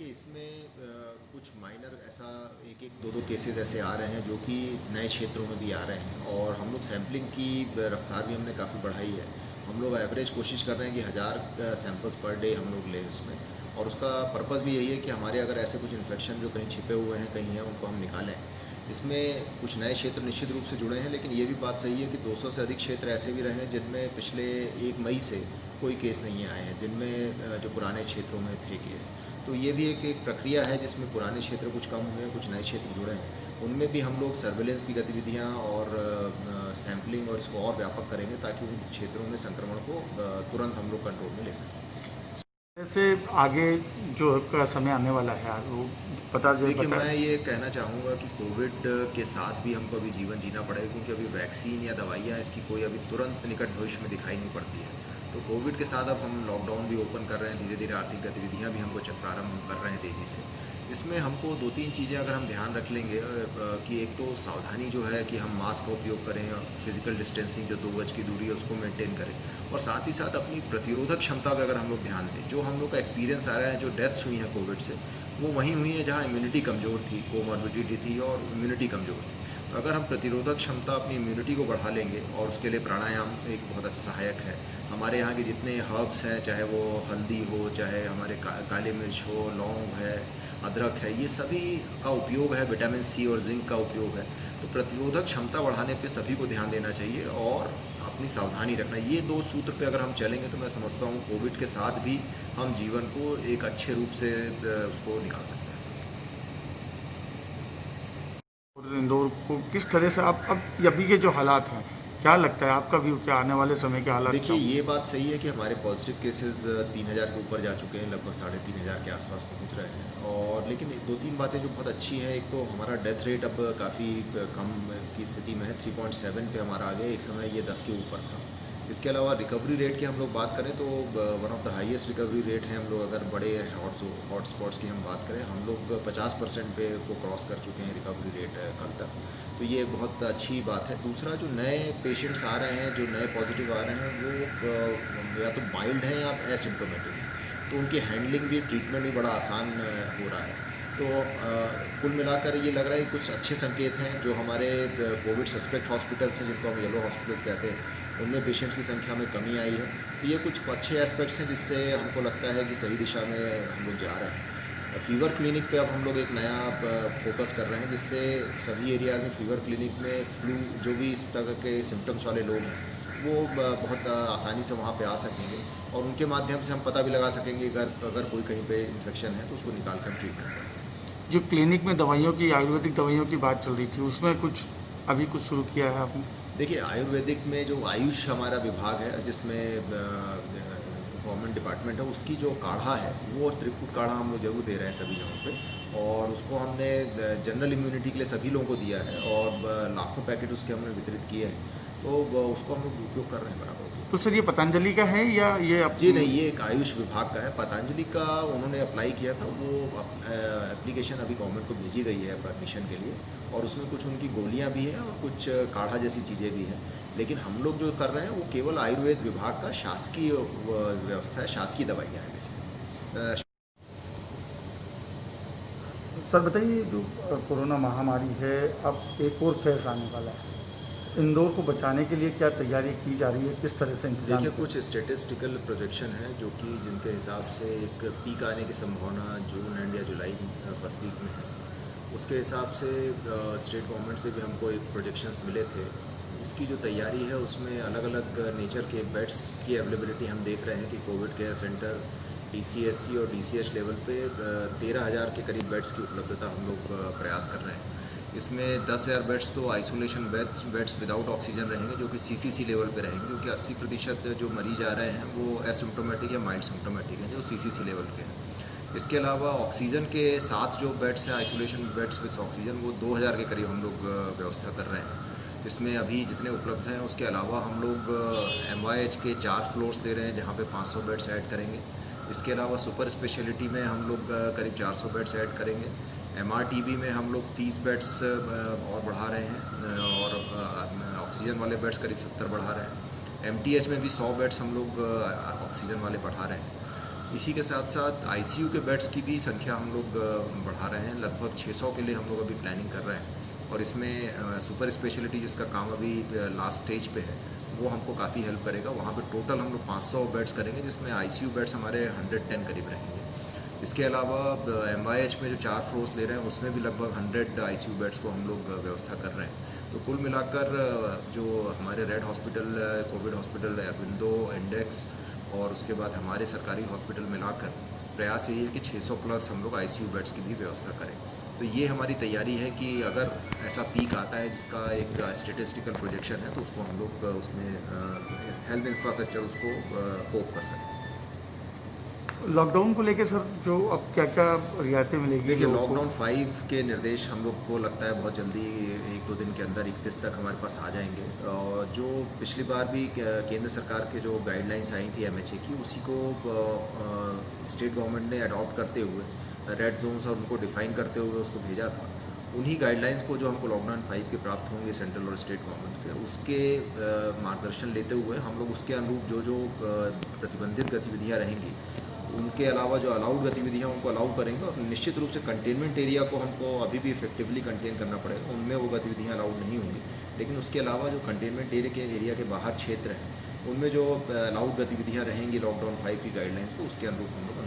देखिए इसमें कुछ माइनर ऐसा एक एक दो दो केसेस ऐसे आ रहे हैं जो कि नए क्षेत्रों में भी आ रहे हैं और हम लोग सैम्पलिंग की रफ्तार भी हमने काफ़ी बढ़ाई है। हम लोग एवरेज कोशिश कर रहे हैं कि 1000 सैंपल्स पर डे हम लोग लें उसमें, और उसका पर्पज़ भी यही है कि हमारे अगर ऐसे कुछ इन्फेक्शन जो कहीं छिपे हुए हैं कहीं हैं उनको हम निकालें। इसमें कुछ नए क्षेत्र निश्चित रूप से जुड़े हैं, लेकिन ये भी बात सही है कि 200 से अधिक क्षेत्र ऐसे भी रहे हैं जिनमें पिछले 1 मई से कोई केस नहीं आए हैं, जिनमें जो पुराने क्षेत्रों में थे केस। तो ये भी एक प्रक्रिया है जिसमें पुराने क्षेत्र कुछ कम हुए हैं, कुछ नए क्षेत्र जुड़े हैं। उनमें भी हम लोग सर्वेलेंस की गतिविधियाँ और सैम्पलिंग और इसको और व्यापक करेंगे ताकि उन क्षेत्रों में संक्रमण को तुरंत हम लोग कंट्रोल में ले सकें। ऐसे आगे जो का समय आने वाला है वो देखिए बता। मैं ये कहना चाहूँगा कि कोविड के साथ भी हमको अभी जीवन जीना पड़ेगा, क्योंकि अभी वैक्सीन या दवाइयाँ इसकी कोई अभी तुरंत निकट भविष्य में दिखाई नहीं पड़ती है। तो कोविड के साथ अब हम लॉकडाउन भी ओपन कर रहे हैं, धीरे धीरे आर्थिक गतिविधियाँ भी हमको प्रारंभ हम कर रहे हैं तेज़ी से। इसमें हमको 2-3 चीज़ें अगर हम ध्यान रख लेंगे कि एक तो सावधानी जो है कि हम मास्क का उपयोग करें, फिजिकल डिस्टेंसिंग जो 2 गज की दूरी है उसको मेंटेन करें, और साथ ही साथ अपनी प्रतिरोधक क्षमता पर अगर हम लोग ध्यान दें। जो हम लोग का एक्सपीरियंस आ रहा है, जो डेथ्स हुई हैं कोविड से, वो वहीं हुई है जहाँ इम्यूनिटी कमज़ोर थी, कोमॉर्बिडिटी थी और इम्यूनिटी कमज़ोर थी। तो अगर हम प्रतिरोधक क्षमता अपनी इम्यूनिटी को बढ़ा लेंगे, और उसके लिए प्राणायाम एक बहुत अच्छा सहायक है। हमारे यहाँ के जितने हर्ब्स हैं, चाहे वो हल्दी हो, चाहे हमारे काली मिर्च हो, लौंग है, अदरक है, ये सभी का उपयोग है, विटामिन सी और जिंक का उपयोग है। तो प्रतिरोधक क्षमता बढ़ाने पे सभी को ध्यान देना चाहिए और अपनी सावधानी रखना। ये 2 सूत्र पे अगर हम चलेंगे तो मैं समझता हूँ कोविड के साथ भी हम जीवन को एक अच्छे रूप से उसको निकाल सकते हैं। और इंदौर को किस तरह से आप अब अभी के जो हालात हैं, क्या लगता है आपका व्यू, क्या आने वाले समय के हालात क्या देखिए होंगे? ये बात सही है कि हमारे पॉजिटिव केसेस 3000 के ऊपर जा चुके हैं, लगभग 3500 के आसपास पहुंच रहे हैं। और लेकिन 2-3 बातें जो बहुत अच्छी हैं, एक तो हमारा डेथ रेट अब काफ़ी कम की स्थिति में है, 3.7 पे हमारा आ गया। एक समय ये 10 के ऊपर था। इसके अलावा रिकवरी रेट की हम लोग बात करें तो one of the highest recovery rate है। हम लोग अगर बड़े हॉट स्पॉट्स की हम बात करें, हम लोग 50% पे को क्रॉस कर चुके हैं रिकवरी रेट कल तक। तो ये बहुत अच्छी बात है। दूसरा, जो नए पेशेंट्स आ रहे हैं, जो नए पॉजिटिव आ रहे हैं, वो या तो माइल्ड हैं या एसिम्प्टोमेटिक हैं, तो उनकी हैंडलिंग भी, ट्रीटमेंट भी बड़ा आसान हो रहा है। तो कुल मिलाकर ये लग रहा है कि कुछ अच्छे संकेत हैं। जो हमारे कोविड सस्पेक्ट हॉस्पिटल्स हैं, जिनको हम येलो हॉस्पिटल्स कहते हैं, उनमें पेशेंट्स की संख्या में कमी आई है। तो ये कुछ अच्छे एस्पेक्ट्स हैं जिससे हमको लगता है कि सही दिशा में हम लोग जा रहे हैं। फीवर क्लिनिक पे अब हम लोग एक नया फोकस कर रहे हैं, जिससे सभी एरियाज़ में फीवर क्लिनिक में फ्लू, जो भी इस तरह के सिम्टम्स वाले लोग हैं, वो बहुत आसानी से वहाँ पे आ सकेंगे, और उनके माध्यम से हम पता भी लगा सकेंगे अगर कोई कहीं पे इन्फेक्शन है तो उसको निकाल कर ट्रीट कर पाएँ। जो क्लिनिक में दवाइयों की, आयुर्वेदिक दवाइयों की बात चल रही थी, उसमें कुछ अभी कुछ शुरू किया है आपने? देखिए आयुर्वेदिक में जो आयुष हमारा विभाग है, जिसमें गवर्नमेंट डिपार्टमेंट है, उसकी जो काढ़ा है, वो त्रिकुट काढ़ा हम लोग जरूर दे रहे हैं सभी जगहों पे, और उसको हमने जनरल इम्यूनिटी के लिए सभी लोगों को दिया है, और लाखों पैकेट उसके हमने वितरित किए हैं। तो उसको हम लोग उपयोग कर रहे हैं बराबर। तो सर ये पतंजलि का है या ये जी नहीं, ये एक आयुष विभाग का है। पतंजलि का उन्होंने अप्लाई किया था, वो एप्लीकेशन अभी गवर्नमेंट को भेजी गई है परमिशन के लिए, और उसमें कुछ उनकी गोलियां भी हैं और कुछ काढ़ा जैसी चीज़ें भी हैं। लेकिन हम लोग जो कर रहे हैं वो केवल आयुर्वेद विभाग का शासकीय व्यवस्था है, शासकीय दवाइयाँ हैं बेसिकली। सर बताइए, जो कोरोना महामारी है, अब एक और फेज आने वाला है, इंदौर को बचाने के लिए क्या तैयारी की जा रही है, किस तरह से इंतजाम? देखिए कुछ स्टेटिस्टिकल प्रोजेक्शन है जो कि जिनके हिसाब से एक पीक आने की संभावना जून एंड या जुलाई फर्स्ट वीक में है। उसके हिसाब से स्टेट गवर्नमेंट से भी हमको एक प्रोजेक्शंस मिले थे। उसकी जो तैयारी है उसमें अलग अलग नेचर के बेड्स की अवेलेबिलिटी हम देख रहे हैं कि कोविड केयर सेंटर DCSC और DCH लेवल पे 13,000 के करीब बेड्स की उपलब्धता हम लोग प्रयास कर रहे हैं। इसमें 10,000 बेड्स तो आइसोलेशन बेड्स विदाउट ऑक्सीजन रहेंगे, जो कि CCC लेवल पे रहेंगे, क्योंकि 80% जो मरीज आ रहे हैं वो एसिम्प्टोमेटिक या माइल्ड सिम्प्टोमेटिक हैं, जो CCC लेवल के हैं। इसके अलावा ऑक्सीजन के साथ जो बेड्स हैं, आइसोलेशन बेड्स विथ ऑक्सीजन, वो 2,000 के करीब हम लोग व्यवस्था कर रहे हैं। इसमें अभी जितने उपलब्ध हैं, उसके अलावा हम लोग MYH के 4 फ्लोर्स दे रहे हैं, जहाँ पे 500 बेड्स ऐड करेंगे। इसके अलावा सुपर स्पेशलिटी में हम लोग करीब 400 बेड्स ऐड करेंगे। MRTB में हम लोग 30 बेड्स और बढ़ा रहे हैं, और ऑक्सीजन वाले बेड्स करीब 70 बढ़ा रहे हैं। MTH में भी 100 बेड्स हम लोग ऑक्सीजन वाले बढ़ा रहे हैं। इसी के साथ साथ आईसीयू के बेड्स की भी संख्या हम लोग बढ़ा रहे हैं। लगभग 600 के लिए हम लोग अभी प्लानिंग कर रहे हैं, और इसमें सुपर स्पेशलिटी जिसका काम अभी लास्ट स्टेज पे है, वो हमको काफ़ी हेल्प करेगा। वहाँ पे टोटल हम लोग 500 बेड्स करेंगे, जिसमें आईसीयू बेड्स हमारे 110 करीब रहेंगे। इसके अलावा MYH में जो 4 फ्लोर्स ले रहे हैं, उसमें भी लगभग 100 आईसीयू बेड्स को हम लोग व्यवस्था कर रहे हैं। तो कुल मिलाकर जो हमारे red hospital, Covid hospital, Aurobindo, index और उसके बाद हमारे सरकारी हॉस्पिटल मिलाकर प्रयास यही है कि 600 प्लस हम लोग आईसीयू बेड्स की भी व्यवस्था करें। तो ये हमारी तैयारी है कि अगर ऐसा पीक आता है जिसका एक स्टेटिस्टिकल प्रोजेक्शन है, तो उसको हम लोग उसमें हेल्थ इंफ्रास्ट्रक्चर उसको कोप कर सकें। लॉकडाउन को लेके सर जो अब क्या क्या रियायतें मिलेगी देखिए, लोगों को? लॉकडाउन 5 के निर्देश हम लोग को लगता है बहुत जल्दी 1-2 दिन के अंदर 31 तक हमारे पास आ जाएंगे। और जो पिछली बार भी केंद्र सरकार के जो गाइडलाइंस आई थी MHA की, उसी को स्टेट गवर्नमेंट ने अडॉप्ट करते हुए रेड जोन्स और उनको डिफाइन करते हुए उसको भेजा था। उन्हीं गाइडलाइंस को जो हमको लॉकडाउन 5 के प्राप्त होंगे सेंट्रल और स्टेट गवर्नमेंट से, उसके मार्गदर्शन लेते हुए हम लोग उसके अनुरूप जो जो प्रतिबंधित गतिविधियाँ रहेंगी, उनके अलावा जो अलाउड गतिविधियाँ उनको अलाउ करेंगे। और निश्चित रूप से कंटेनमेंट एरिया को हमको अभी भी इफेक्टिवली कंटेन करना पड़ेगा, उनमें वो गतिविधियाँ अलाउड नहीं होंगी। लेकिन उसके अलावा जो कंटेनमेंट एरिया के बाहर क्षेत्र हैं, उनमें जो अलाउड गतिविधियाँ रहेंगी लॉकडाउन 5 की गाइडलाइंस को, उसके अनुरूप हम लोग